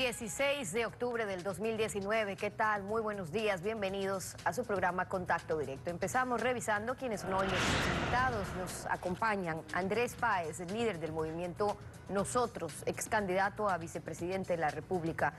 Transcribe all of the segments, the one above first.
16 de octubre del 2019. ¿Qué tal? Muy buenos días. Bienvenidos a su programa Contacto Directo. Empezamos revisando quiénes son hoy nuestros invitados. Nos acompañan Andrés Páez, el líder del movimiento Nosotros, ex candidato a vicepresidente de la República.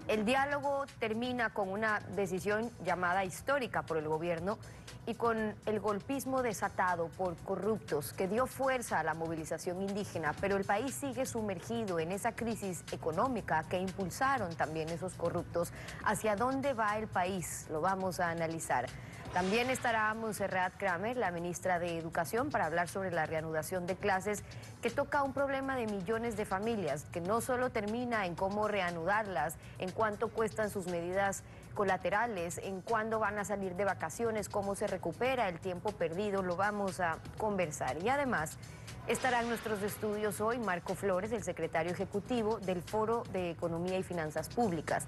El diálogo termina con una decisión llamada histórica por el gobierno y con el golpismo desatado por corruptos que dio fuerza a la movilización indígena, pero el país sigue sumergido en esa crisis económica que impulsaron también esos corruptos. ¿Hacia dónde va el país? Lo vamos a analizar. También estará Montserrat Kramer, la ministra de Educación, para hablar sobre la reanudación de clases que toca un problema de millones de familias, que no solo termina en cómo reanudarlas, en cuánto cuestan sus medidas colaterales, en cuándo van a salir de vacaciones, cómo se recupera el tiempo perdido, lo vamos a conversar. Y además estará en nuestros estudios hoy Marco Flores, el secretario ejecutivo del Foro de Economía y Finanzas Públicas.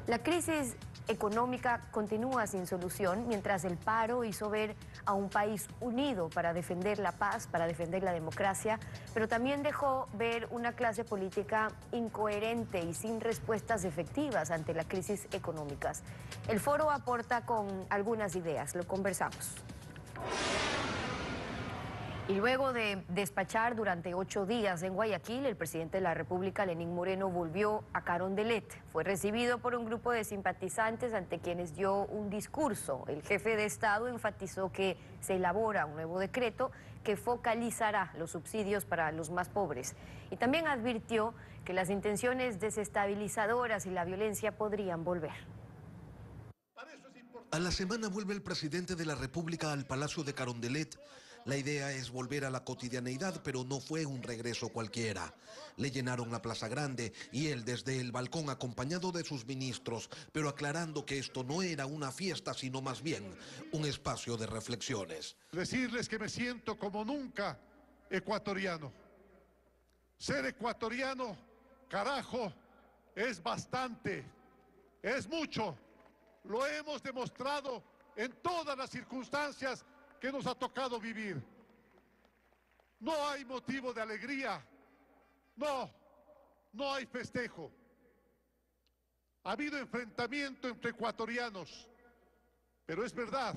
La crisis económica continúa sin solución, mientras el paro hizo ver a un país unido para defender la paz, para defender la democracia, pero también dejó ver una clase política incoherente y sin respuestas efectivas ante la crisis económicas. El foro aporta con algunas ideas, lo conversamos. Y luego de despachar durante 8 días en Guayaquil, el presidente de la República, Lenín Moreno, volvió a Carondelet. Fue recibido por un grupo de simpatizantes ante quienes dio un discurso. El jefe de Estado enfatizó que se elabora un nuevo decreto que focalizará los subsidios para los más pobres. Y también advirtió que las intenciones desestabilizadoras y la violencia podrían volver. A la semana vuelve el presidente de la República al Palacio de Carondelet. La idea es volver a la cotidianeidad, pero no fue un regreso cualquiera. Le llenaron la Plaza Grande y él desde el balcón acompañado de sus ministros, pero aclarando que esto no era una fiesta, sino más bien un espacio de reflexiones. Decirles que me siento como nunca ecuatoriano. Ser ecuatoriano, carajo, es bastante, es mucho. Lo hemos demostrado en todas las circunstancias que nos ha tocado vivir. No hay motivo de alegría, no hay festejo. Ha habido enfrentamiento entre ecuatorianos, pero es verdad,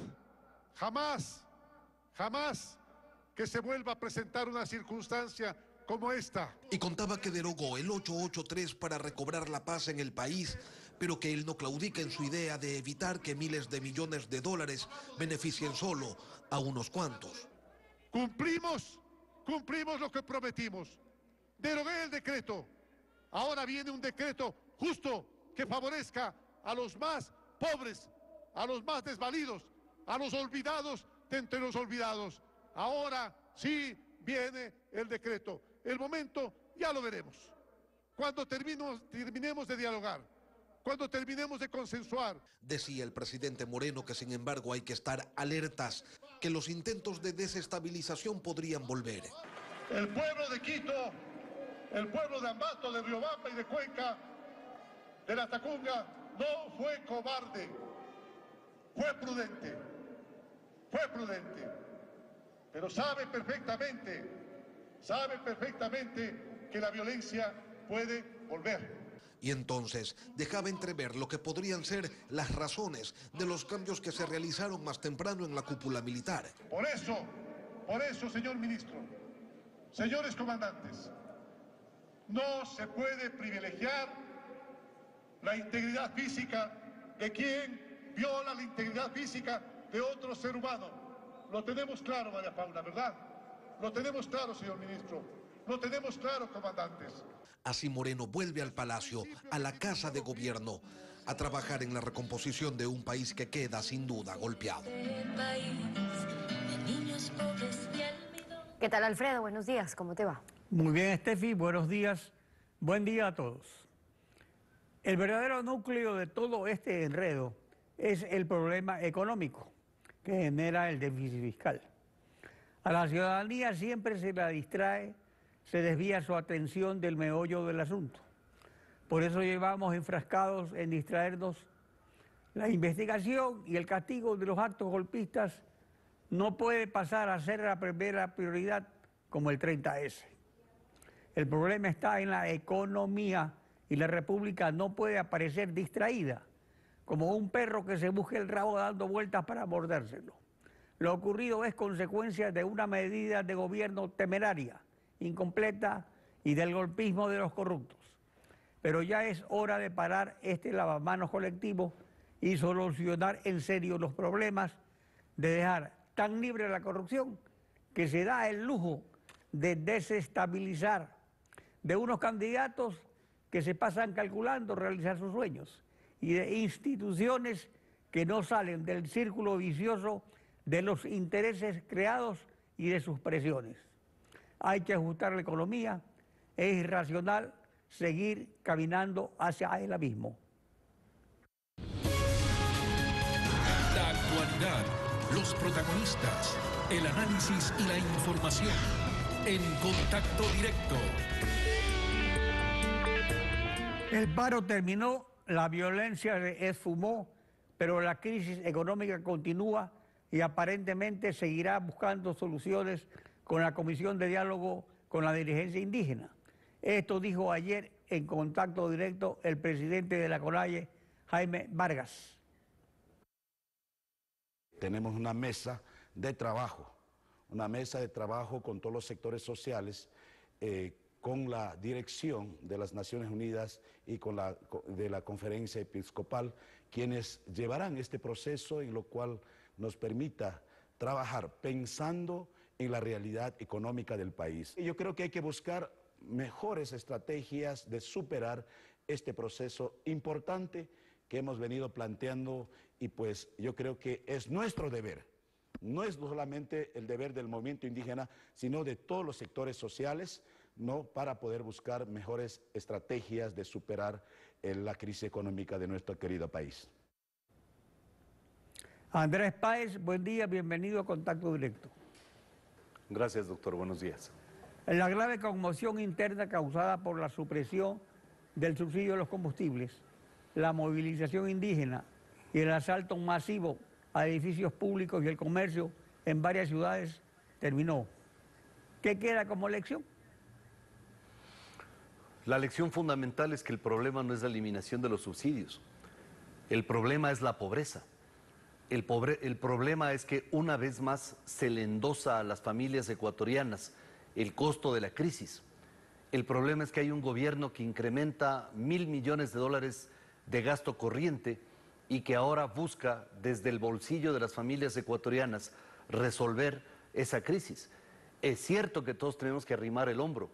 jamás que se vuelva a presentar una circunstancia como esta. Y contaba que derogó el 883 para recobrar la paz en el país, pero que él no claudica en su idea de evitar que miles de millones de dólares beneficien solo a unos cuantos. Cumplimos lo que prometimos. Derogué el decreto. Ahora viene un decreto justo que favorezca a los más pobres, a los más desvalidos, a los olvidados de entre los olvidados. Ahora sí viene el decreto. El momento ya lo veremos. Cuando terminemos de dialogar, cuando terminemos de consensuar. Decía el presidente Moreno que sin embargo hay que estar alertas, que los intentos de desestabilización podrían volver. El pueblo de Quito, el pueblo de Ambato, de Riobamba y de Cuenca, de la Tacunga, no fue cobarde, fue prudente, pero sabe perfectamente que la violencia puede volver. Y entonces dejaba entrever lo que podrían ser las razones de los cambios que se realizaron más temprano en la cúpula militar. Por eso, señor ministro, señores comandantes, no se puede privilegiar la integridad física de quien viola la integridad física de otro ser humano. Lo tenemos claro, María Paula, ¿verdad? Lo tenemos claro, señor ministro. Lo tenemos claro, comandantes. Así Moreno vuelve al palacio, a la casa de gobierno, a trabajar en la recomposición de un país que queda sin duda golpeado. ¿Qué tal, Alfredo? Buenos días, ¿cómo te va? Muy bien, Steffi, buenos días. Buen día a todos. El verdadero núcleo de todo este enredo es el problema económico que genera el déficit fiscal. A la ciudadanía siempre se la distrae, se desvía su atención del meollo del asunto. Por eso llevamos enfrascados en distraernos. La investigación y el castigo de los actos golpistas no puede pasar a ser la primera prioridad como el 30S. El problema está en la economía y la República no puede aparecer distraída, como un perro que se busca el rabo dando vueltas para mordérselo. Lo ocurrido es consecuencia de una medida de gobierno temeraria, incompleta y del golpismo de los corruptos. Pero ya es hora de parar este lavamanos colectivo y solucionar en serio los problemas, de dejar tan libre la corrupción que se da el lujo de desestabilizar de unos candidatos que se pasan calculando realizar sus sueños y de instituciones que no salen del círculo vicioso de los intereses creados y de sus presiones. Hay que ajustar la economía, es irracional seguir caminando hacia el abismo. La actualidad, los protagonistas, el análisis y la información en Contacto Directo. El paro terminó, la violencia se esfumó, pero la crisis económica continúa y aparentemente seguirá buscando soluciones con la Comisión de Diálogo con la dirigencia indígena. Esto dijo ayer en Contacto Directo el presidente de la CONAIE, Jaime Vargas. Tenemos una mesa de trabajo con todos los sectores sociales, con la dirección de las Naciones Unidas y de la Conferencia Episcopal, quienes llevarán este proceso en lo cual nos permita trabajar pensando en la realidad económica del país. Yo creo que hay que buscar mejores estrategias de superar este proceso importante que hemos venido planteando, y pues yo creo que es nuestro deber. No es solamente el deber del movimiento indígena, sino de todos los sectores sociales, ¿no?, para poder buscar mejores estrategias de superar la crisis económica de nuestro querido país. Andrés Páez, buen día, bienvenido a Contacto Directo. Gracias, doctor, buenos días. La grave conmoción interna causada por la supresión del subsidio de los combustibles, la movilización indígena y el asalto masivo a edificios públicos y el comercio en varias ciudades terminó. ¿Qué queda como lección? La lección fundamental es que el problema no es la eliminación de los subsidios. El problema es la pobreza. El problema es que una vez más se le endosa a las familias ecuatorianas el costo de la crisis. El problema es que hay un gobierno que incrementa $1.000 millones de gasto corriente y que ahora busca desde el bolsillo de las familias ecuatorianas resolver esa crisis. Es cierto que todos tenemos que arrimar el hombro,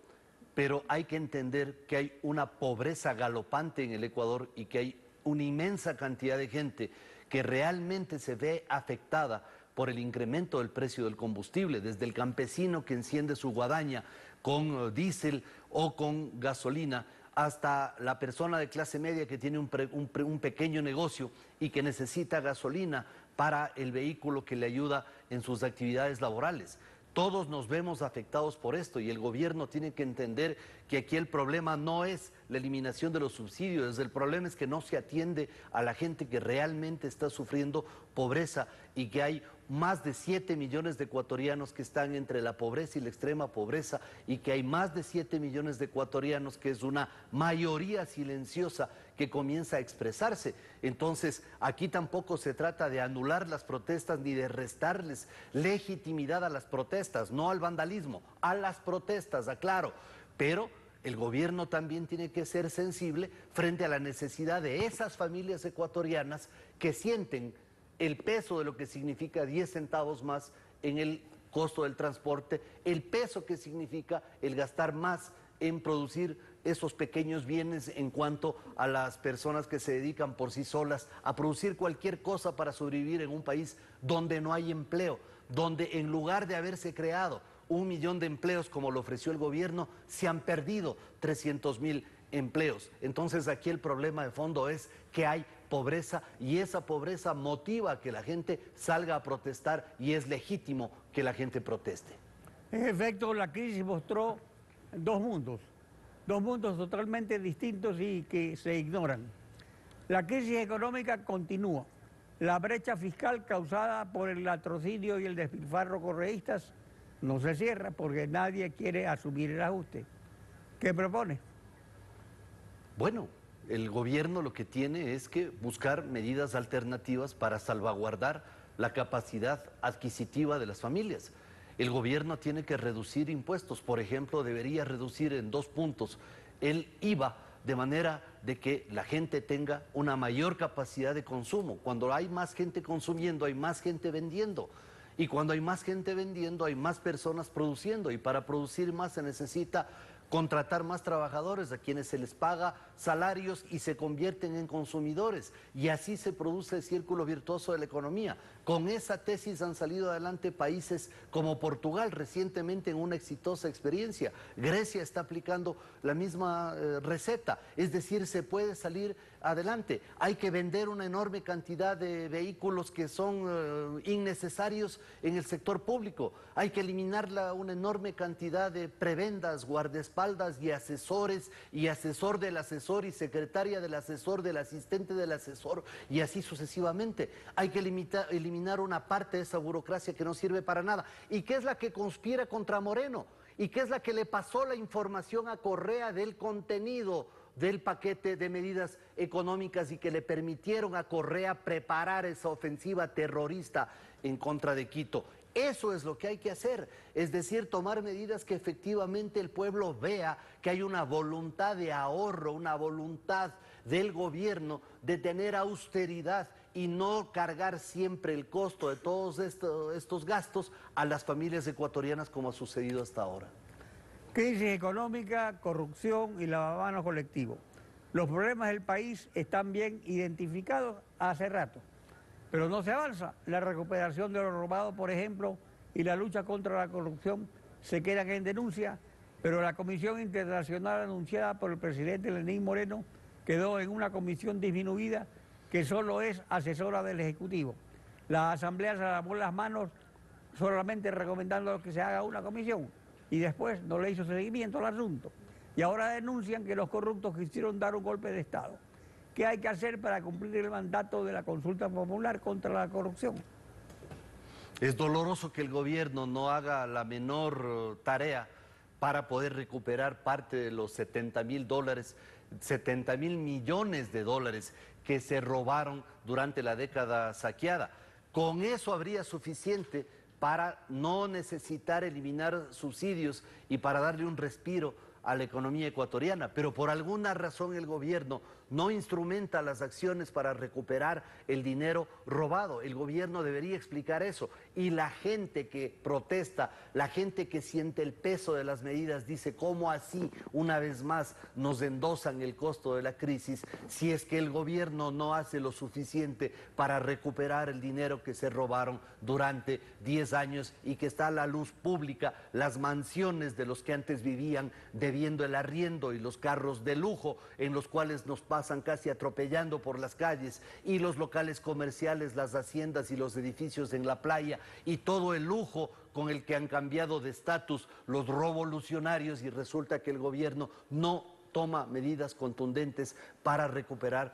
pero hay que entender que hay una pobreza galopante en el Ecuador y que hay una inmensa cantidad de gente que realmente se ve afectada por el incremento del precio del combustible, desde el campesino que enciende su guadaña con diésel o con gasolina, hasta la persona de clase media que tiene un pequeño negocio y que necesita gasolina para el vehículo que le ayuda en sus actividades laborales. Todos nos vemos afectados por esto y el gobierno tiene que entender que aquí el problema no es la eliminación de los subsidios, el problema es que no se atiende a la gente que realmente está sufriendo pobreza y que hay más de 7 millones de ecuatorianos que están entre la pobreza y la extrema pobreza y que hay más de 7 millones de ecuatorianos que es una mayoría silenciosa que comienza a expresarse. Entonces, aquí tampoco se trata de anular las protestas ni de restarles legitimidad a las protestas, no al vandalismo, a las protestas, aclaro, pero el gobierno también tiene que ser sensible frente a la necesidad de esas familias ecuatorianas que sienten el peso de lo que significa 10 centavos más en el costo del transporte, el peso que significa el gastar más en producir esos pequeños bienes en cuanto a las personas que se dedican por sí solas a producir cualquier cosa para sobrevivir en un país donde no hay empleo, donde en lugar de haberse creado 1 millón de empleos como lo ofreció el gobierno, se han perdido 300.000 empleos. Entonces aquí el problema de fondo es que hay pobreza y esa pobreza motiva a que la gente salga a protestar y es legítimo que la gente proteste. En efecto, la crisis mostró dos mundos totalmente distintos y que se ignoran. La crisis económica continúa. La brecha fiscal causada por el latrocinio y el despilfarro correístas no se cierra porque nadie quiere asumir el ajuste. ¿Qué propone? Bueno, el gobierno lo que tiene es que buscar medidas alternativas para salvaguardar la capacidad adquisitiva de las familias. El gobierno tiene que reducir impuestos, por ejemplo, debería reducir en 2 puntos el IVA, de manera de que la gente tenga una mayor capacidad de consumo. Cuando hay más gente consumiendo, hay más gente vendiendo. Y cuando hay más gente vendiendo, hay más personas produciendo. Y para producir más se necesita contratar más trabajadores a quienes se les paga salarios y se convierten en consumidores. Y así se produce el círculo virtuoso de la economía. Con esa tesis han salido adelante países como Portugal recientemente en una exitosa experiencia. Grecia está aplicando la misma receta, es decir, se puede salir adelante. Hay que vender una enorme cantidad de vehículos que son innecesarios en el sector público. Hay que eliminar una enorme cantidad de prebendas, guardaespaldas y asesores y asesor del asesor y secretaria del asesor, del asistente del asesor y así sucesivamente. Hay que eliminar una parte de esa burocracia que no sirve para nada y que es la que conspira contra Moreno y que es la que le pasó la información a Correa del contenido del paquete de medidas económicas y que le permitieron a Correa preparar esa ofensiva terrorista en contra de Quito. Eso es lo que hay que hacer, es decir, tomar medidas que efectivamente el pueblo vea que hay una voluntad de ahorro, una voluntad del gobierno de tener austeridad y no cargar siempre el costo de todos estos gastos a las familias ecuatorianas como ha sucedido hasta ahora. Crisis económica, corrupción y lavamanos colectivo. Los problemas del país están bien identificados hace rato, pero no se avanza. La recuperación de lo robado, por ejemplo, y la lucha contra la corrupción se quedan en denuncia, pero la Comisión Internacional anunciada por el presidente Lenín Moreno quedó en una comisión disminuida que solo es asesora del Ejecutivo. La Asamblea se lavó las manos solamente recomendando que se haga una comisión y después no le hizo seguimiento al asunto. Y ahora denuncian que los corruptos quisieron dar un golpe de Estado. ¿Qué hay que hacer para cumplir el mandato de la consulta popular contra la corrupción? Es doloroso que el gobierno no haga la menor tarea para poder recuperar parte de los 70.000 millones de dólares que se robaron durante la década saqueada. Con eso habría suficiente para no necesitar eliminar subsidios y para darle un respiro a la economía ecuatoriana, pero por alguna razón el gobierno no instrumenta las acciones para recuperar el dinero robado. El gobierno debería explicar eso y la gente que protesta, la gente que siente el peso de las medidas dice ¿cómo así una vez más nos endosan el costo de la crisis si es que el gobierno no hace lo suficiente para recuperar el dinero que se robaron durante 10 años y que está a la luz pública, las mansiones de los que antes vivían debiendo el arriendo y los carros de lujo en los cuales nos pasan casi atropellando por las calles y los locales comerciales, las haciendas y los edificios en la playa y todo el lujo con el que han cambiado de estatus los revolucionarios y resulta que el gobierno no toma medidas contundentes para recuperar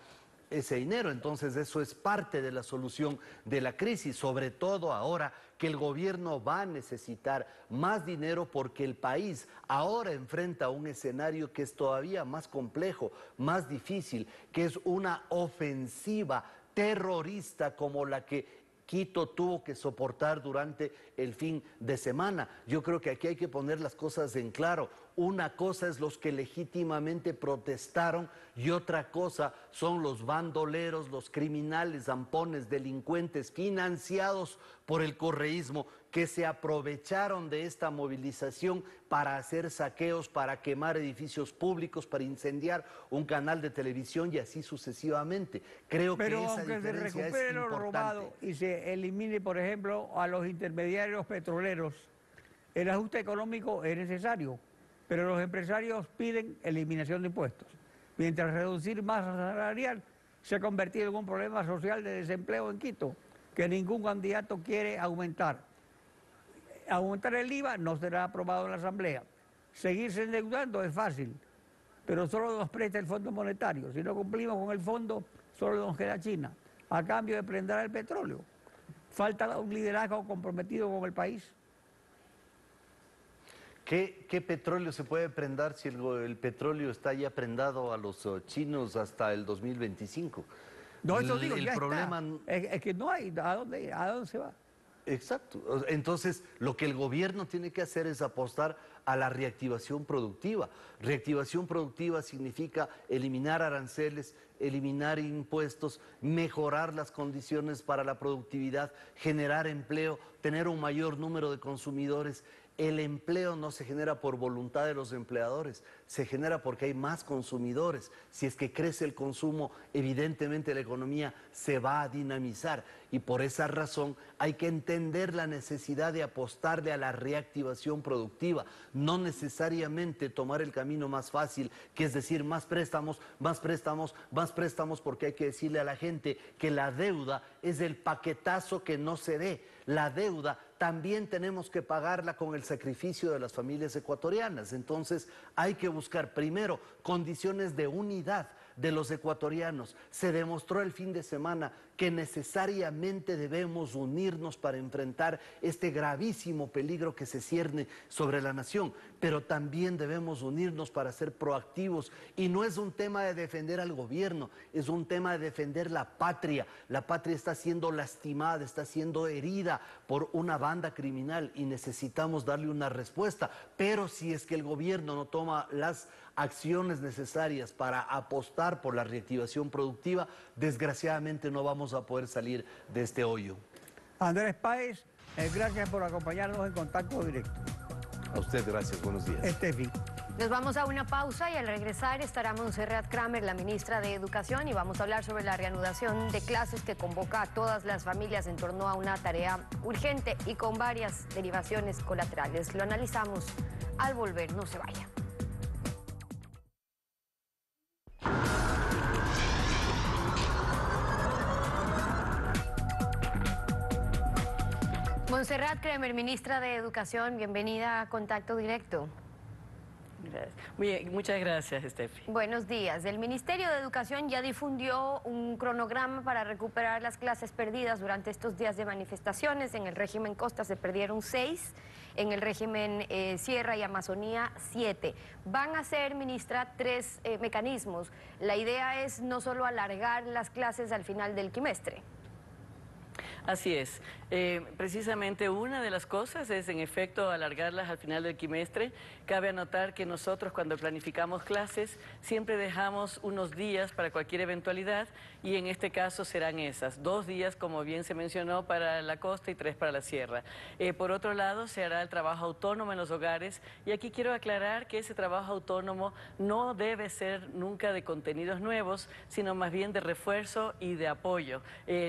ese dinero. Entonces eso es parte de la solución de la crisis, sobre todo ahora que el gobierno va a necesitar más dinero porque el país ahora enfrenta un escenario que es todavía más complejo, más difícil, que es una ofensiva terrorista como la que Quito tuvo que soportar durante el fin de semana. Yo creo que aquí hay que poner las cosas en claro. Una cosa es los que legítimamente protestaron y otra cosa son los bandoleros, los criminales, zampones, delincuentes financiados por el correísmo que se aprovecharon de esta movilización para hacer saqueos, para quemar edificios públicos, para incendiar un canal de televisión y así sucesivamente. Creo que esa diferencia es importante. Pero aunque se recupere lo robado y se elimine, por ejemplo, a los intermediarios petroleros, el ajuste económico es necesario, pero los empresarios piden eliminación de impuestos, mientras reducir masa salarial se ha convertido en un problema social de desempleo en Quito, que ningún candidato quiere aumentar. Aumentar el IVA no será aprobado en la Asamblea. Seguirse endeudando es fácil, pero solo nos presta el Fondo Monetario. Si no cumplimos con el fondo, solo nos queda China, a cambio de prender el petróleo. Falta un liderazgo comprometido con el país. ¿Qué petróleo se puede prendar si el petróleo está ya prendado a los chinos hasta el 2025? No, eso digo, El ya problema... está. Es que no hay, ¿a dónde se va? Exacto. Entonces, lo que el gobierno tiene que hacer es apostar a la reactivación productiva. Reactivación productiva significa eliminar aranceles, eliminar impuestos, mejorar las condiciones para la productividad, generar empleo, tener un mayor número de consumidores. El empleo no se genera por voluntad de los empleadores, se genera porque hay más consumidores. Si es que crece el consumo, evidentemente la economía se va a dinamizar y por esa razón hay que entender la necesidad de apostarle a la reactivación productiva, no necesariamente tomar el camino más fácil, que es decir, más préstamos, más préstamos, más préstamos, porque hay que decirle a la gente que la deuda es el paquetazo que no se ve. La deuda también tenemos que pagarla con el sacrificio de las familias ecuatorianas. Entonces hay que buscar primero condiciones de unidad de los ecuatorianos. Se demostró el fin de semana que necesariamente debemos unirnos para enfrentar este gravísimo peligro que se cierne sobre la nación, pero también debemos unirnos para ser proactivos y no es un tema de defender al gobierno, es un tema de defender la patria. La patria está siendo lastimada, está siendo herida por una banda criminal y necesitamos darle una respuesta, pero si es que el gobierno no toma las acciones necesarias para apostar por la reactivación productiva, desgraciadamente no vamos a poder salir de este hoyo. Andrés Páez, gracias por acompañarnos en Contacto Directo. A usted, gracias. Buenos días. Estefi. Nos vamos a una pausa y al regresar estará Montserrat Kramer, la ministra de Educación, y vamos a hablar sobre la reanudación de clases que convoca a todas las familias en torno a una tarea urgente y con varias derivaciones colaterales. Lo analizamos al volver, no se vaya. Montserrat Kramer, ministra de Educación, bienvenida a Contacto Directo. Muchas gracias, Estefi. Buenos días. El Ministerio de Educación ya difundió un cronograma para recuperar las clases perdidas durante estos días de manifestaciones. En el régimen Costa se perdieron 6, en el régimen Sierra y Amazonía 7. Van a ser, ministra, 3 mecanismos. La idea es no solo alargar las clases al final del quimestre. Así es. Precisamente una de las cosas es, en efecto, alargarlas al final del quimestre. Cabe anotar que nosotros, cuando planificamos clases, siempre dejamos unos días para cualquier eventualidad y en este caso serán esas. 2 días, como bien se mencionó, para la costa y 3 para la sierra. Por otro lado, se hará el trabajo autónomo en los hogares y aquí quiero aclarar que ese trabajo autónomo no debe ser nunca de contenidos nuevos, sino más bien de refuerzo y de apoyo.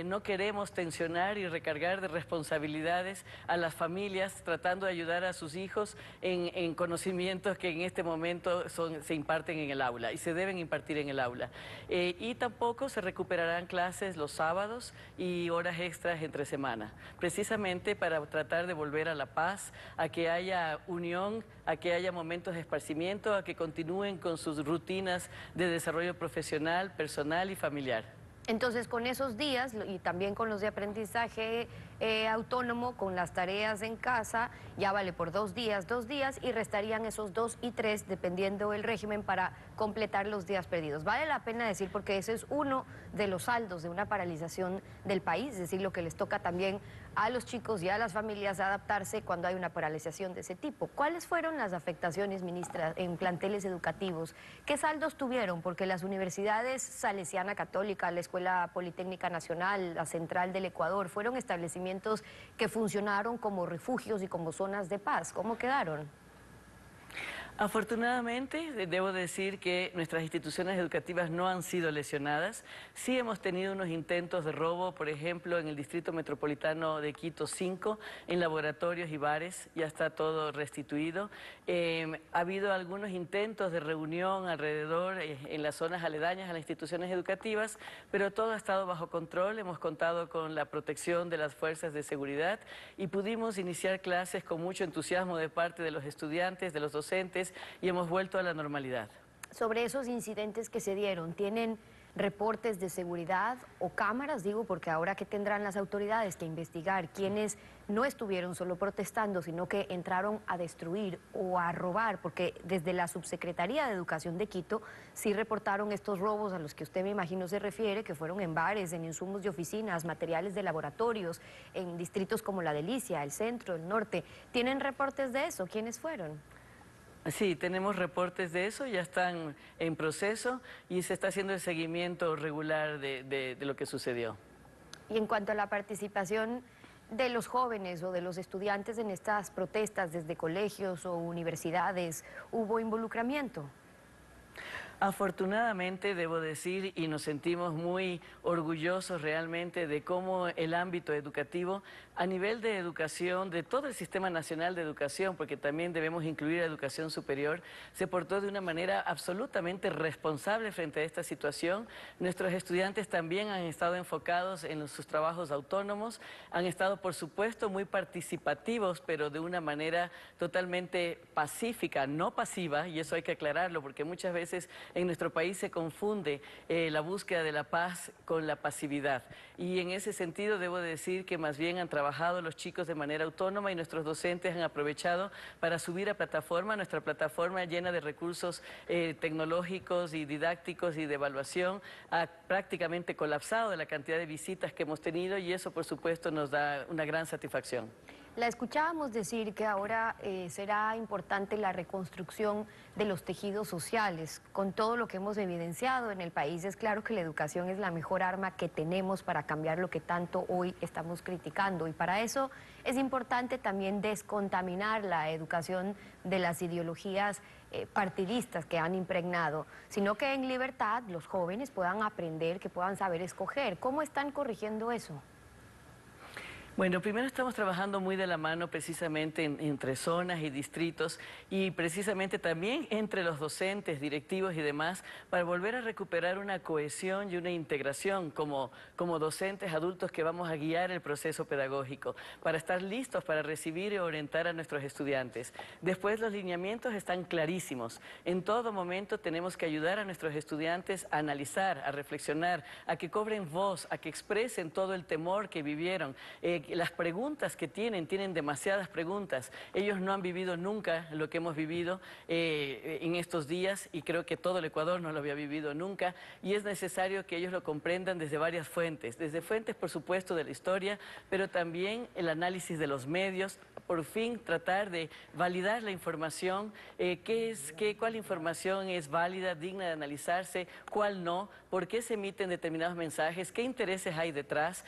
No queremos tensionar y recargar de responsabilidades a las familias tratando de ayudar a sus hijos en conocimientos que en este momento se imparten en el aula y se deben impartir en el aula. Y tampoco se recuperarán clases los sábados y horas extras entre semana, precisamente para tratar de volver a la paz, a que haya unión, a que haya momentos de esparcimiento, a que continúen con sus rutinas de desarrollo profesional, personal y familiar. Entonces, con esos días y también con los de aprendizaje autónomo, con las tareas en casa, ya vale por 2 días y restarían esos 2 y 3 dependiendo del régimen para completar los días perdidos. Vale la pena decir porque ese es uno de los saldos de una paralización del país, es decir, lo que les toca también a los chicos y a las familias adaptarse cuando hay una paralización de ese tipo. ¿Cuáles fueron las afectaciones, ministra, en planteles educativos? ¿Qué saldos tuvieron? Porque las universidades Salesiana Católica, la Escuela Politécnica Nacional, la Central del Ecuador, fueron establecimientos que funcionaron como refugios y como zonas de paz. ¿Cómo quedaron? Afortunadamente, debo decir que nuestras instituciones educativas no han sido lesionadas. Sí hemos tenido unos intentos de robo, por ejemplo, en el Distrito Metropolitano de Quito 5, en laboratorios y bares, ya está todo restituido. Ha habido algunos intentos de reunión alrededor, en las zonas aledañas a las instituciones educativas, pero todo ha estado bajo control. Hemos contado con la protección de las fuerzas de seguridad y pudimos iniciar clases con mucho entusiasmo de parte de los estudiantes, de los docentes, y hemos vuelto a la normalidad. Sobre esos incidentes que se dieron, ¿tienen reportes de seguridad o cámaras? Digo, porque ahora que tendrán las autoridades que investigar quiénes no estuvieron solo protestando, sino que entraron a destruir o a robar, porque desde la Subsecretaría de Educación de Quito sí reportaron estos robos a los que usted me imagino se refiere, que fueron en bares, en insumos de oficinas, materiales de laboratorios, en distritos como La Delicia, el centro, el norte. ¿Tienen reportes de eso? ¿Quiénes fueron? Sí, tenemos reportes de eso, ya están en proceso y se está haciendo el seguimiento regular de lo que sucedió. Y en cuanto a la participación de los jóvenes o de los estudiantes en estas protestas desde colegios o universidades, ¿hubo involucramiento? Afortunadamente, debo decir, y nos sentimos muy orgullosos realmente de cómo el ámbito educativo, a nivel de educación, de todo el Sistema Nacional de Educación, porque también debemos incluir a educación superior, se portó de una manera absolutamente responsable frente a esta situación. Nuestros estudiantes también han estado enfocados en sus trabajos autónomos, han estado, por supuesto, muy participativos, pero de una manera totalmente pacífica, no pasiva, y eso hay que aclararlo, porque muchas veces en nuestro país se confunde la búsqueda de la paz con la pasividad. Y en ese sentido debo decir que más bien han trabajado los chicos de manera autónoma y nuestros docentes han aprovechado para subir a plataforma, nuestra plataforma llena de recursos tecnológicos y didácticos y de evaluación, ha prácticamente colapsado de la cantidad de visitas que hemos tenido y eso por supuesto nos da una gran satisfacción. La escuchábamos decir que ahora será importante la reconstrucción de los tejidos sociales. Con todo lo que hemos evidenciado en el país, es claro que la educación es la mejor arma que tenemos para cambiar lo que tanto hoy estamos criticando. Y para eso es importante también descontaminar la educación de las ideologías partidistas que han impregnado, sino que en libertad los jóvenes puedan aprender, que puedan saber escoger. ¿Cómo están corrigiendo eso? Bueno, primero estamos trabajando muy de la mano precisamente entre zonas y distritos y precisamente también entre los docentes, directivos y demás para volver a recuperar una cohesión y una integración como docentes adultos que vamos a guiar el proceso pedagógico para estar listos para recibir y orientar a nuestros estudiantes. Después los lineamientos están clarísimos. En todo momento tenemos que ayudar a nuestros estudiantes a analizar, a reflexionar, a que cobren voz, a que expresen todo el temor que vivieron. Las preguntas que tienen demasiadas preguntas. Ellos no han vivido nunca lo que hemos vivido en estos días y creo que todo el Ecuador no lo había vivido nunca y es necesario que ellos lo comprendan desde varias fuentes. Desde fuentes, por supuesto, de la historia, pero también el análisis de los medios, por fin tratar de validar la información, cuál información es válida, digna de analizarse, cuál no, por qué se emiten determinados mensajes, qué intereses hay detrás,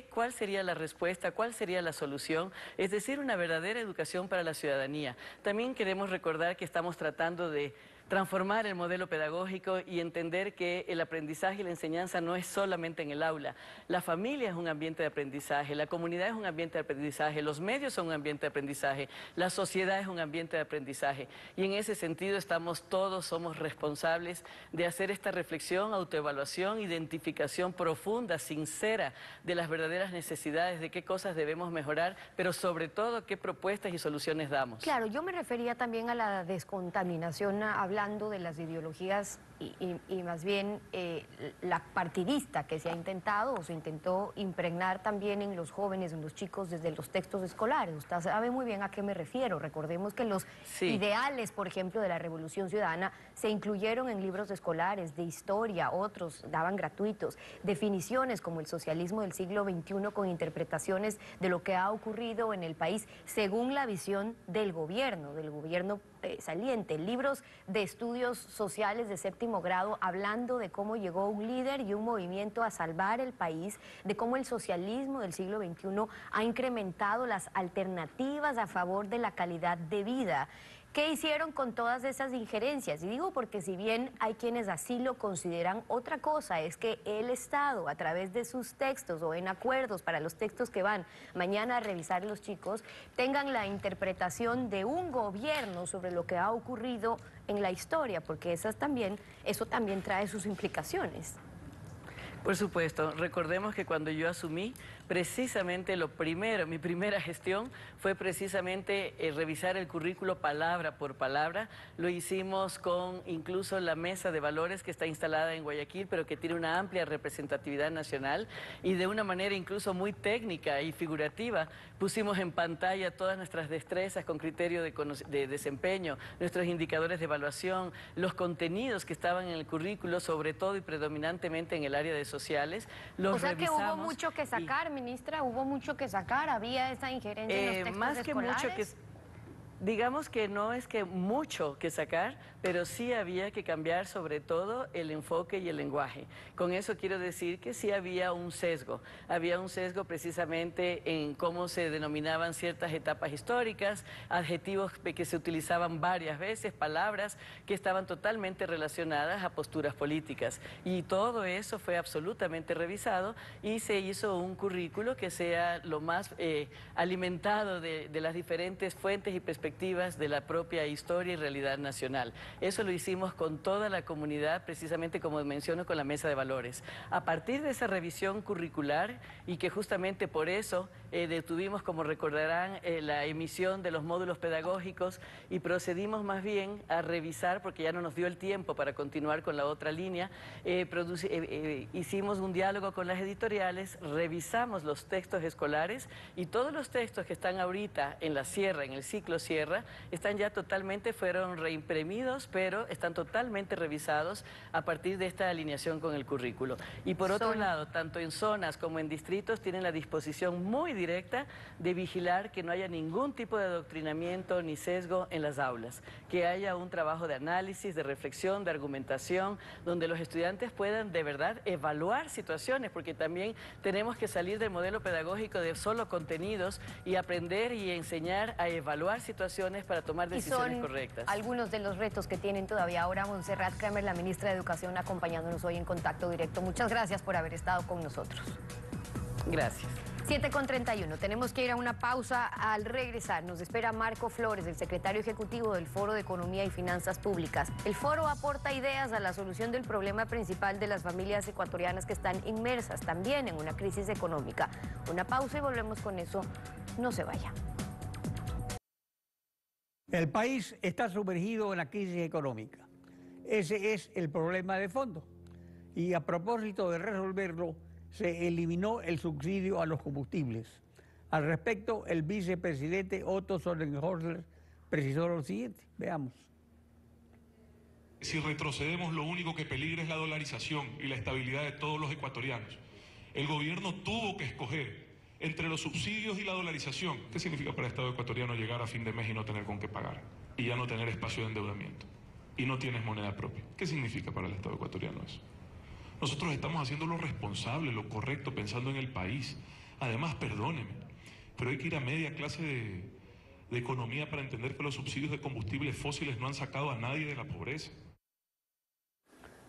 cuál sería la respuesta, cuál sería la solución, es decir, una verdadera educación para la ciudadanía. También queremos recordar que estamos tratando de transformar el modelo pedagógico y entender que el aprendizaje y la enseñanza no es solamente en el aula. La familia es un ambiente de aprendizaje, la comunidad es un ambiente de aprendizaje, los medios son un ambiente de aprendizaje, la sociedad es un ambiente de aprendizaje. Y en ese sentido somos responsables de hacer esta reflexión, autoevaluación, identificación profunda, sincera de las verdaderas necesidades, de qué cosas debemos mejorar, pero sobre todo qué propuestas y soluciones damos. Claro, yo me refería también a la descontaminación, hablando de las ideologías y más bien la partidista que se ha intentado o se intentó impregnar también en los jóvenes, en los chicos desde los textos escolares. Usted sabe muy bien a qué me refiero. Recordemos que los ideales, por ejemplo, de la Revolución Ciudadana se incluyeron en libros escolares de historia, otros daban gratuitos, definiciones como el socialismo del siglo XXI con interpretaciones de lo que ha ocurrido en el país según la visión del gobierno saliente, libros de estudios sociales de séptimo grado hablando de cómo llegó un líder y un movimiento a salvar el país, de cómo el socialismo del siglo XXI ha incrementado las alternativas a favor de la calidad de vida. ¿Qué hicieron con todas esas injerencias? Y digo porque si bien hay quienes así lo consideran, otra cosa es que el Estado, a través de sus textos o en acuerdos para los textos que van mañana a revisar los chicos, tengan la interpretación de un gobierno sobre lo que ha ocurrido en la historia, porque eso también trae sus implicaciones. Por supuesto, recordemos que cuando yo asumí, precisamente mi primera gestión fue precisamente revisar el currículo palabra por palabra. Lo hicimos con incluso la mesa de valores que está instalada en Guayaquil, pero que tiene una amplia representatividad nacional y de una manera incluso muy técnica y figurativa. Pusimos en pantalla todas nuestras destrezas con criterio de desempeño, nuestros indicadores de evaluación, los contenidos que estaban en el currículo, sobre todo y predominantemente en el área de sociales. O sea que hubo mucho que sacar, ministra, hubo mucho que sacar, había esa injerencia en los textos más que escolares. Mucho que, digamos que no es que mucho que sacar, pero sí había que cambiar sobre todo el enfoque y el lenguaje. Con eso quiero decir que sí había un sesgo precisamente en cómo se denominaban ciertas etapas históricas, adjetivos que se utilizaban varias veces, palabras que estaban totalmente relacionadas a posturas políticas. Y todo eso fue absolutamente revisado y se hizo un currículo que sea lo más alimentado de las diferentes fuentes y perspectivas de la propia historia y realidad nacional. Eso lo hicimos con toda la comunidad, precisamente como menciono, con la mesa de valores. A partir de esa revisión curricular, y que justamente por eso detuvimos, como recordarán, la emisión de los módulos pedagógicos y procedimos más bien a revisar, porque ya no nos dio el tiempo para continuar con la otra línea, hicimos un diálogo con las editoriales, revisamos los textos escolares y todos los textos que están ahorita en la sierra, en el ciclo sierra, están ya fueron reimprimidos, pero están totalmente revisados a partir de esta alineación con el currículo. Y por otro lado, tanto en zonas como en distritos tienen la disposición muy directa de vigilar que no haya ningún tipo de adoctrinamiento ni sesgo en las aulas, que haya un trabajo de análisis, de reflexión, de argumentación, donde los estudiantes puedan de verdad evaluar situaciones, porque también tenemos que salir del modelo pedagógico de solo contenidos y aprender y enseñar a evaluar situaciones para tomar decisiones correctas. Algunos de los retos que tienen todavía ahora. Montserrat Kramer, la ministra de Educación, acompañándonos hoy en Contacto Directo. Muchas gracias por haber estado con nosotros. Gracias. 7:31. Tenemos que ir a una pausa. Al regresar nos espera Marco Flores, el secretario ejecutivo del Foro de Economía y Finanzas Públicas. El foro aporta ideas a la solución del problema principal de las familias ecuatorianas que están inmersas también en una crisis económica. Una pausa y volvemos con eso. No se vaya. El país está sumergido en la crisis económica. Ese es el problema de fondo. Y a propósito de resolverlo, se eliminó el subsidio a los combustibles. Al respecto, el vicepresidente Otto Sonnenhorster precisó lo siguiente. Veamos. Si retrocedemos, lo único que peligra es la dolarización y la estabilidad de todos los ecuatorianos. El gobierno tuvo que escoger entre los subsidios y la dolarización. ¿Qué significa para el Estado ecuatoriano llegar a fin de mes y no tener con qué pagar? Y ya no tener espacio de endeudamiento. Y no tienes moneda propia. ¿Qué significa para el Estado ecuatoriano eso? Nosotros estamos haciendo lo responsable, lo correcto, pensando en el país. Además, perdóneme, pero hay que ir a media clase de economía para entender que los subsidios de combustibles fósiles no han sacado a nadie de la pobreza.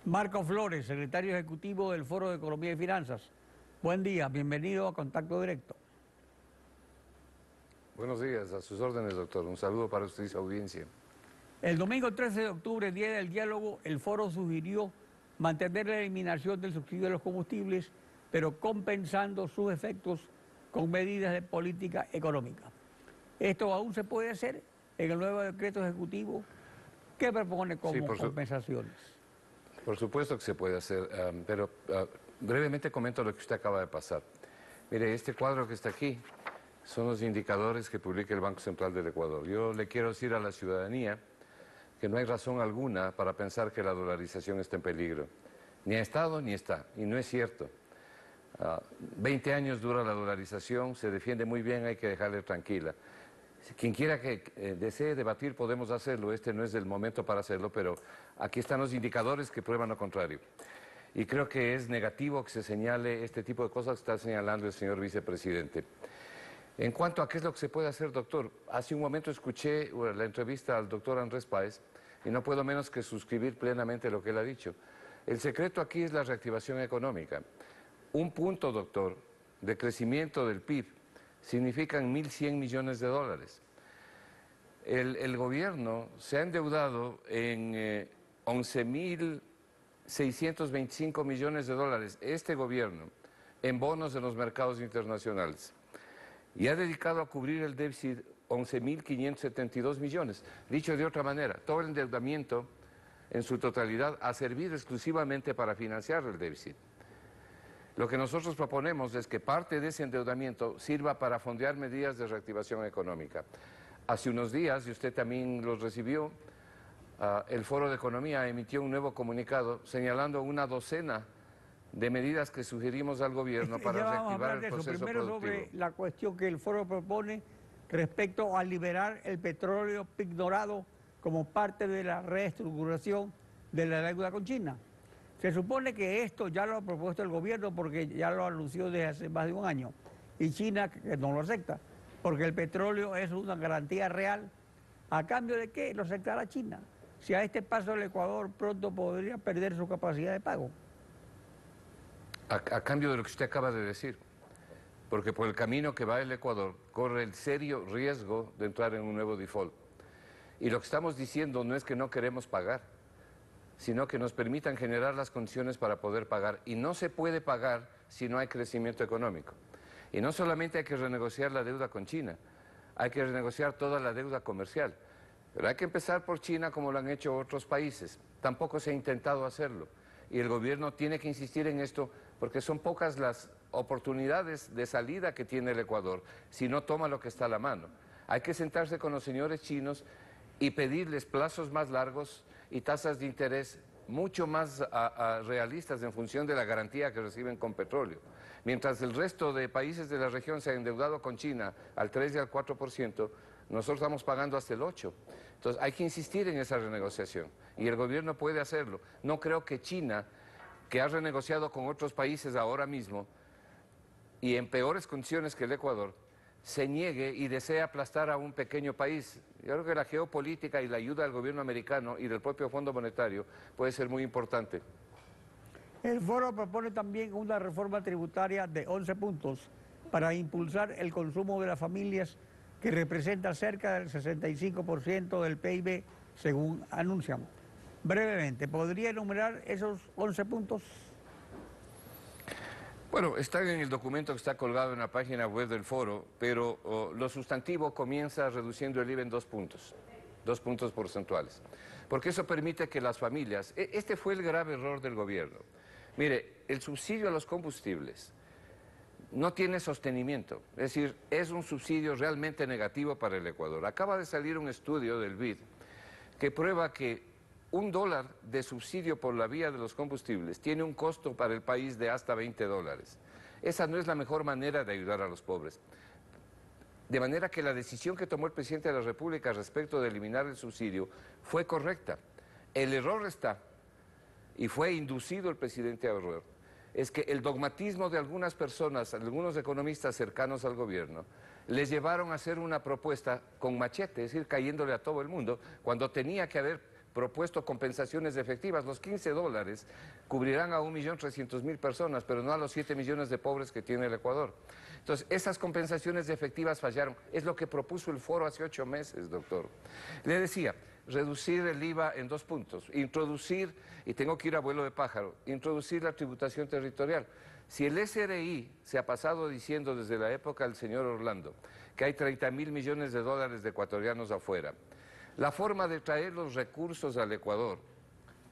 Marco Flores, secretario ejecutivo del Foro de Economía y Finanzas. Buen día, bienvenido a Contacto Directo. Buenos días, a sus órdenes, doctor. Un saludo para usted y su audiencia. El domingo 13 de octubre, Día del Diálogo, el foro sugirió mantener la eliminación del subsidio de los combustibles, pero compensando sus efectos con medidas de política económica. Esto aún se puede hacer en el nuevo decreto ejecutivo. ¿Qué propone como compensaciones? Por supuesto que se puede hacer, pero brevemente comento lo que usted acaba de pasar. Mire, este cuadro que está aquí son los indicadores que publica el Banco Central del Ecuador. Yo le quiero decir a la ciudadanía que no hay razón alguna para pensar que la dolarización está en peligro. Ni ha estado ni está, y no es cierto. 20 años dura la dolarización, se defiende muy bien, hay que dejarle tranquila. Quien quiera que desee debatir podemos hacerlo, este no es el momento para hacerlo, pero aquí están los indicadores que prueban lo contrario. Y creo que es negativo que se señale este tipo de cosas que está señalando el señor vicepresidente. En cuanto a qué es lo que se puede hacer, doctor, hace un momento escuché la entrevista al doctor Andrés Páez y no puedo menos que suscribir plenamente lo que él ha dicho. El secreto aquí es la reactivación económica. Un punto, doctor, de crecimiento del PIB significan 1.100 millones de dólares. El gobierno se ha endeudado en 11.000 625 millones de dólares este gobierno en bonos en los mercados internacionales y ha dedicado a cubrir el déficit 11.572 millones. Dicho de otra manera, todo el endeudamiento en su totalidad ha servido exclusivamente para financiar el déficit. Lo que nosotros proponemos es que parte de ese endeudamiento sirva para fondear medidas de reactivación económica. Hace unos días, y usted también los recibió, el Foro de Economía emitió un nuevo comunicado señalando una docena de medidas que sugerimos al gobierno para reactivar el proceso Primero productivo. sobre la cuestión que el Foro propone respecto a liberar el petróleo ignorado como parte de la reestructuración de la deuda con China. Se supone que esto ya lo ha propuesto el gobierno porque ya lo anunció desde hace más de un año y China que no lo acepta porque el petróleo es una garantía real. ¿A cambio de qué lo aceptará China? Si a este paso el Ecuador pronto podría perder su capacidad de pago. A cambio de lo que usted acaba de decir, porque por el camino que va el Ecuador corre el serio riesgo de entrar en un nuevo default. Y lo que estamos diciendo no es que no queremos pagar, sino que nos permitan generar las condiciones para poder pagar. Y no se puede pagar si no hay crecimiento económico. Y no solamente hay que renegociar la deuda con China, hay que renegociar toda la deuda comercial. Pero hay que empezar por China como lo han hecho otros países. Tampoco se ha intentado hacerlo. Y el gobierno tiene que insistir en esto porque son pocas las oportunidades de salida que tiene el Ecuador si no toma lo que está a la mano. Hay que sentarse con los señores chinos y pedirles plazos más largos y tasas de interés mucho más realistas en función de la garantía que reciben con petróleo. Mientras el resto de países de la región se han endeudado con China al 3 y al 4%, nosotros estamos pagando hasta el 8%. Entonces hay que insistir en esa renegociación y el gobierno puede hacerlo. No creo que China, que ha renegociado con otros países ahora mismo y en peores condiciones que el Ecuador, se niegue y desee aplastar a un pequeño país. Yo creo que la geopolítica y la ayuda del gobierno americano y del propio Fondo Monetario puede ser muy importante. El foro propone también una reforma tributaria de 11 puntos para impulsar el consumo de las familias que representa cerca del 65% del PIB, según anuncian. Brevemente, ¿podría enumerar esos 11 puntos? Bueno, están en el documento que está colgado en la página web del foro, pero lo sustantivo comienza reduciendo el IVA en 2 puntos porcentuales, porque eso permite que las familias, este fue el grave error del gobierno. Mire, el subsidio a los combustibles no tiene sostenimiento, es decir, es un subsidio realmente negativo para el Ecuador. Acaba de salir un estudio del BID que prueba que $1 de subsidio por la vía de los combustibles tiene un costo para el país de hasta $20. Esa no es la mejor manera de ayudar a los pobres. De manera que la decisión que tomó el presidente de la República respecto de eliminar el subsidio fue correcta. El error está, y fue inducido el presidente a error, es que el dogmatismo de algunas personas, algunos economistas cercanos al gobierno, les llevaron a hacer una propuesta con machete, es decir, cayéndole a todo el mundo, cuando tenía que haber propuesto compensaciones efectivas. Los $15 cubrirán a 1.300.000 personas, pero no a los 7 millones de pobres que tiene el Ecuador. Entonces, esas compensaciones efectivas fallaron. Es lo que propuso el foro hace 8 meses, doctor. Le decía, reducir el IVA en 2 puntos, introducir, y tengo que ir a vuelo de pájaro, introducir la tributación territorial. Si el SRI se ha pasado diciendo desde la época del señor Orlando que hay 30.000 millones de dólares de ecuatorianos afuera, la forma de traer los recursos al Ecuador,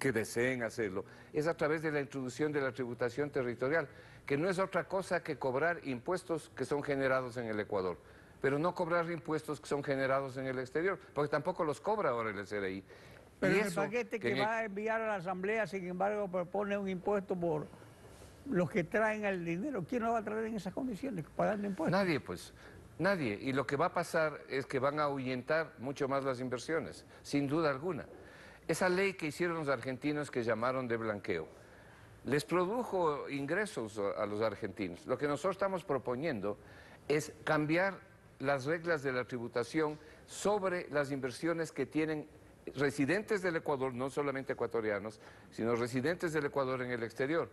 que deseen hacerlo, es a través de la introducción de la tributación territorial, que no es otra cosa que cobrar impuestos que son generados en el Ecuador, pero no cobrar impuestos que son generados en el exterior, porque tampoco los cobra ahora el SRI. Pero en el paquete que va a enviar a la Asamblea, sin embargo, propone un impuesto por los que traen el dinero. ¿Quién lo va a traer en esas condiciones, pagando impuestos? Nadie, pues. Nadie. Y lo que va a pasar es que van a ahuyentar mucho más las inversiones, sin duda alguna. Esa ley que hicieron los argentinos que llamaron de blanqueo, les produjo ingresos a los argentinos. Lo que nosotros estamos proponiendo es cambiar las reglas de la tributación sobre las inversiones que tienen residentes del Ecuador, no solamente ecuatorianos, sino residentes del Ecuador en el exterior.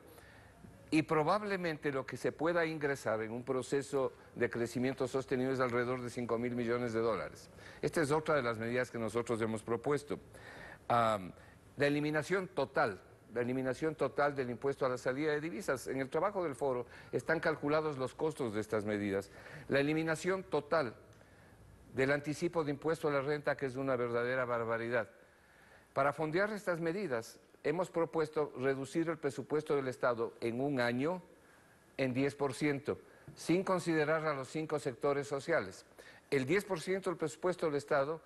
Y probablemente lo que se pueda ingresar en un proceso de crecimiento sostenido es alrededor de $5.000 millones. Esta es otra de las medidas que nosotros hemos propuesto. La eliminación total la eliminación total del impuesto a la salida de divisas. En el trabajo del foro están calculados los costos de estas medidas. La eliminación total del anticipo de impuesto a la renta, que es una verdadera barbaridad. Para fondear estas medidas, hemos propuesto reducir el presupuesto del Estado en un año en 10%, sin considerar a los 5 sectores sociales. El 10% del presupuesto del Estado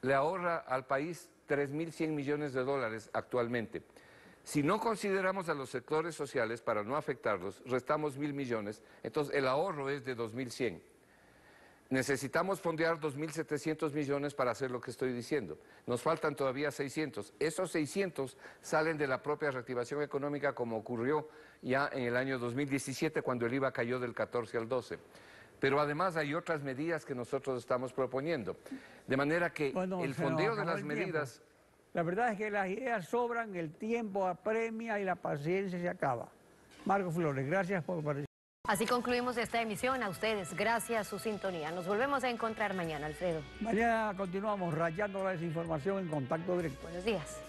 le ahorra al país 3.100 millones de dólares actualmente. Si no consideramos a los sectores sociales para no afectarlos, restamos 1.000 millones, entonces el ahorro es de 2.100. Necesitamos fondear 2.700 millones para hacer lo que estoy diciendo. Nos faltan todavía 600. Esos 600 salen de la propia reactivación económica, como ocurrió ya en el año 2017, cuando el IVA cayó del 14 al 12. Pero además hay otras medidas que nosotros estamos proponiendo. De manera que el fondeo de las medidas... La verdad es que las ideas sobran, el tiempo apremia y la paciencia se acaba. Marco Flores, gracias por participar. Así concluimos esta emisión. A ustedes, gracias a su sintonía. Nos volvemos a encontrar mañana, Alfredo. Mañana continuamos rayando la desinformación en Contacto Directo. Buenos días.